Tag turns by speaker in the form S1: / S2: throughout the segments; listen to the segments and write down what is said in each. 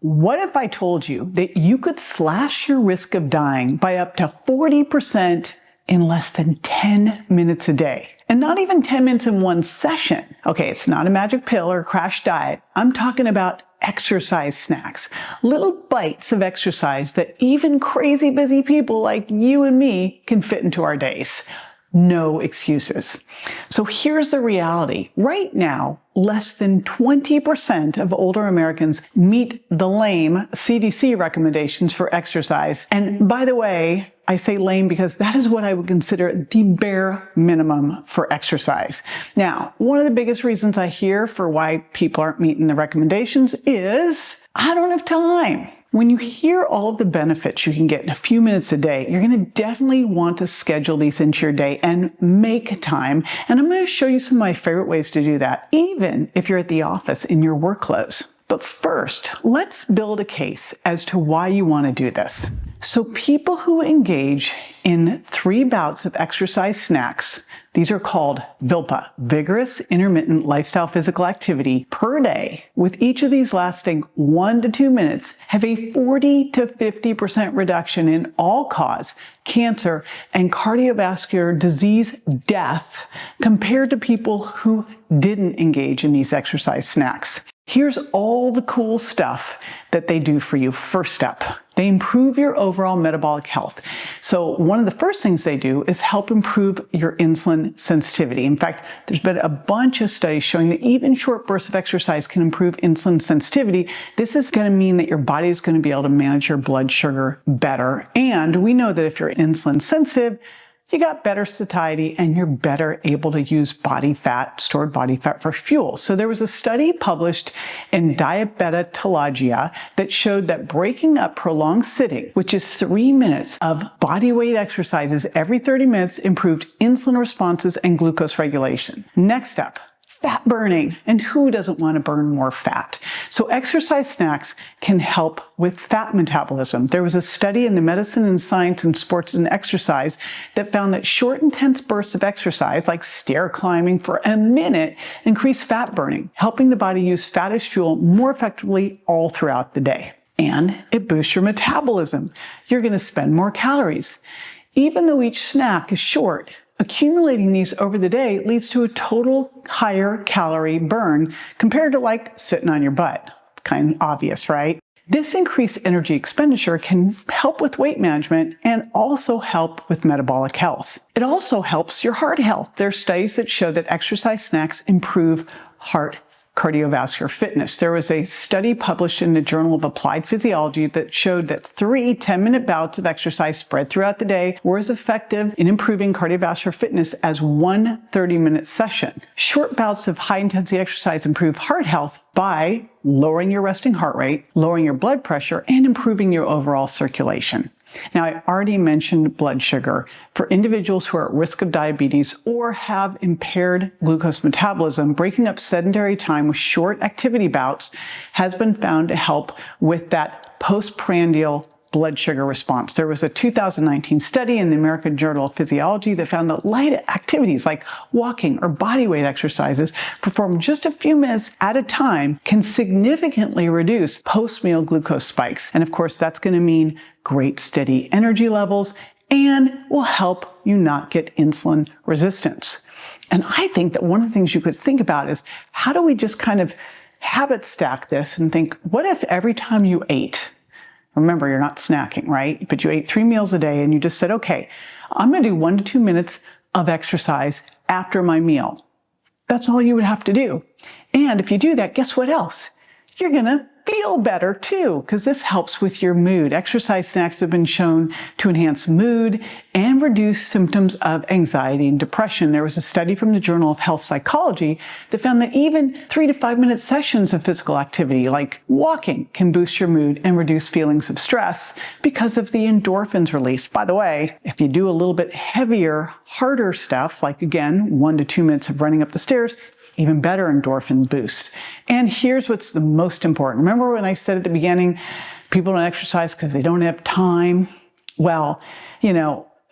S1: What if I told you that you could slash your risk of dying by up to 40% in less than 10 minutes a day? And not even 10 minutes in one session. Okay, it's not a magic pill or a crash diet. I'm talking about exercise snacks. Little bites of exercise that even crazy busy people like you and me can fit into our days. No excuses. So here's the reality. Right now, less than 20% of older Americans meet the lame CDC recommendations for exercise. And by the way, I say lame because that is what I would consider the bare minimum for exercise. Now, one of the biggest reasons I hear for why people aren't meeting the recommendations is, I don't have time. When you hear all of the benefits you can get in a few minutes a day, you're going to definitely want to schedule these into your day and make time. And I'm going to show you some of my favorite ways to do that, even if you're at the office in your work clothes. But first, let's build a case as to why you want to do this. So people who engage in 3 bouts of exercise snacks, these are called VILPA, Vigorous Intermittent Lifestyle Physical Activity, per day, with each of these lasting 1 to 2 minutes, have a 40 to 50% reduction in all-cause cancer and cardiovascular disease death compared to people who didn't engage in these exercise snacks. Here's all the cool stuff that they do for you. First up, they improve your overall metabolic health. So one of the first things they do is help improve your insulin sensitivity. In fact, there's been a bunch of studies showing that even short bursts of exercise can improve insulin sensitivity. This is going to mean that your body is going to be able to manage your blood sugar better. And we know that if you're insulin sensitive, you got better satiety and you're better able to use stored body fat for fuel. So there was a study published in Diabetologia that showed that breaking up prolonged sitting, which is 3 minutes of body weight exercises every 30 minutes, improved insulin responses and glucose regulation. Next up, fat burning. And who doesn't want to burn more fat? So exercise snacks can help with fat metabolism. There was a study in the Medicine and Science in Sports and Exercise that found that short, intense bursts of exercise, like stair climbing for a minute, increase fat burning, helping the body use fat as fuel more effectively all throughout the day. And it boosts your metabolism. You're going to spend more calories. Even though each snack is short, accumulating these over the day leads to a total higher calorie burn compared to like sitting on your butt. Kind of obvious, right? This increased energy expenditure can help with weight management and also help with metabolic health. It also helps your heart health. There are studies that show that exercise snacks improve heart cardiovascular fitness. There was a study published in the Journal of Applied Physiology that showed that 3 10-minute bouts of exercise spread throughout the day were as effective in improving cardiovascular fitness as 1 30-minute session. Short bouts of high-intensity exercise improve heart health by lowering your resting heart rate, lowering your blood pressure, and improving your overall circulation. Now, I already mentioned blood sugar. For individuals who are at risk of diabetes or have impaired glucose metabolism, breaking up sedentary time with short activity bouts has been found to help with that postprandial blood sugar response. There was a 2019 study in the American Journal of Physiology that found that light activities like walking or body weight exercises performed just a few minutes at a time can significantly reduce post-meal glucose spikes. And of course, that's going to mean great steady energy levels and will help you not get insulin resistance. And I think that one of the things you could think about is, how do we just kind of habit stack this and think, what if every time you ate, remember, you're not snacking, right? But you ate 3 meals a day and you just said, okay, I'm going to do 1 to 2 minutes of exercise after my meal. That's all you would have to do. And if you do that, guess what else? You're going to feel better too, because this helps with your mood. Exercise snacks have been shown to enhance mood and reduce symptoms of anxiety and depression. There was a study from the Journal of Health Psychology that found that even 3 to 5 minute sessions of physical activity like walking can boost your mood and reduce feelings of stress because of the endorphins released. By the way, if you do a little bit heavier, harder stuff, like again, 1 to 2 minutes of running up the stairs, even better endorphin boost. And here's what's the most important. Remember when I said at the beginning, people don't exercise because they don't have time? Well,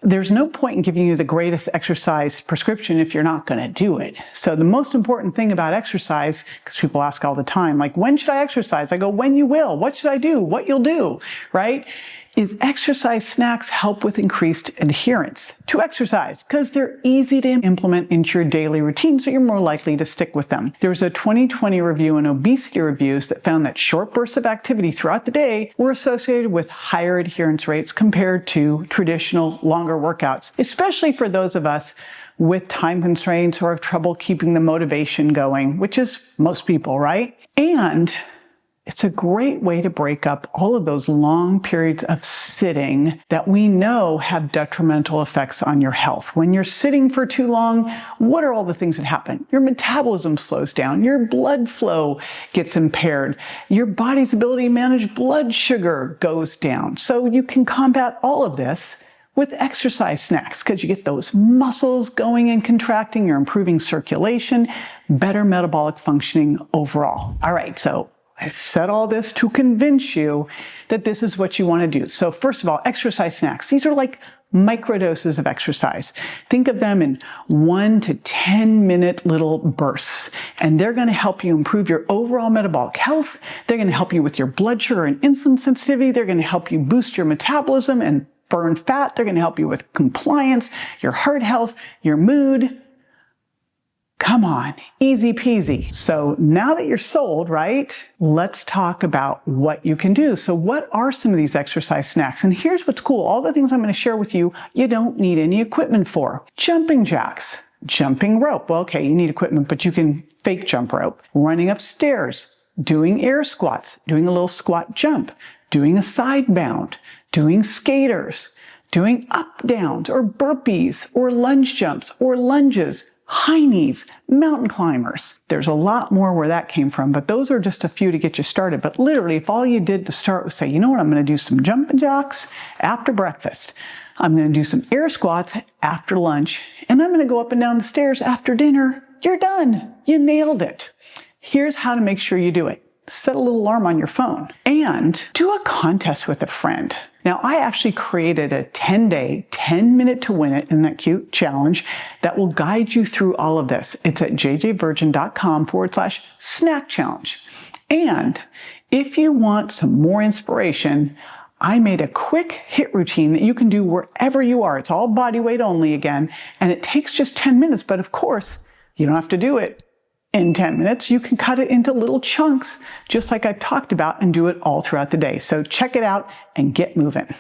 S1: there's no point in giving you the greatest exercise prescription if you're not going to do it. So the most important thing about exercise, because people ask all the time, like, when should I exercise? I go, when you will. What should I do? What you'll do, right? Is exercise snacks help with increased adherence to exercise because they're easy to implement into your daily routine, so you're more likely to stick with them. There was a 2020 review in obesity reviews that found that short bursts of activity throughout the day were associated with higher adherence rates compared to traditional longer workouts, especially for those of us with time constraints or have trouble keeping the motivation going, which is most people, right? And it's a great way to break up all of those long periods of sitting that we know have detrimental effects on your health. When you're sitting for too long, what are all the things that happen? Your metabolism slows down, your blood flow gets impaired, your body's ability to manage blood sugar goes down. So you can combat all of this with exercise snacks because you get those muscles going and contracting, you're improving circulation, better metabolic functioning overall. All right, so I've said all this to convince you that this is what you want to do. So first of all, exercise snacks. These are like microdoses of exercise. Think of them in 1 to 10 minute little bursts, and they're going to help you improve your overall metabolic health. They're going to help you with your blood sugar and insulin sensitivity. They're going to help you boost your metabolism and burn fat. They're going to help you with compliance, your heart health, your mood. Come on, easy peasy. So now that you're sold, right, let's talk about what you can do. So what are some of these exercise snacks? And here's what's cool. All the things I'm going to share with you, you don't need any equipment for. Jumping jacks, jumping rope. Well, okay, you need equipment, but you can fake jump rope. Running upstairs, doing air squats, doing a little squat jump, doing a side bound, doing skaters, doing up downs or burpees or lunge jumps or lunges, high knees, mountain climbers. There's a lot more where that came from, but those are just a few to get you started. But literally, if all you did to start was say, you know what, I'm going to do some jumping jacks after breakfast. I'm going to do some air squats after lunch, and I'm going to go up and down the stairs after dinner. You're done. You nailed it. Here's how to make sure you do it. Set a little alarm on your phone and do a contest with a friend. Now, I actually created a 10-day, 10-minute to win it, isn't that cute, challenge that will guide you through all of this. It's at jjvirgin.com/snack challenge. And if you want some more inspiration, I made a quick HIIT routine that you can do wherever you are. It's all body weight only again, and it takes just 10 minutes, but of course, you don't have to do it in 10 minutes. You can cut it into little chunks, just like I've talked about, and do it all throughout the day. So check it out and get moving.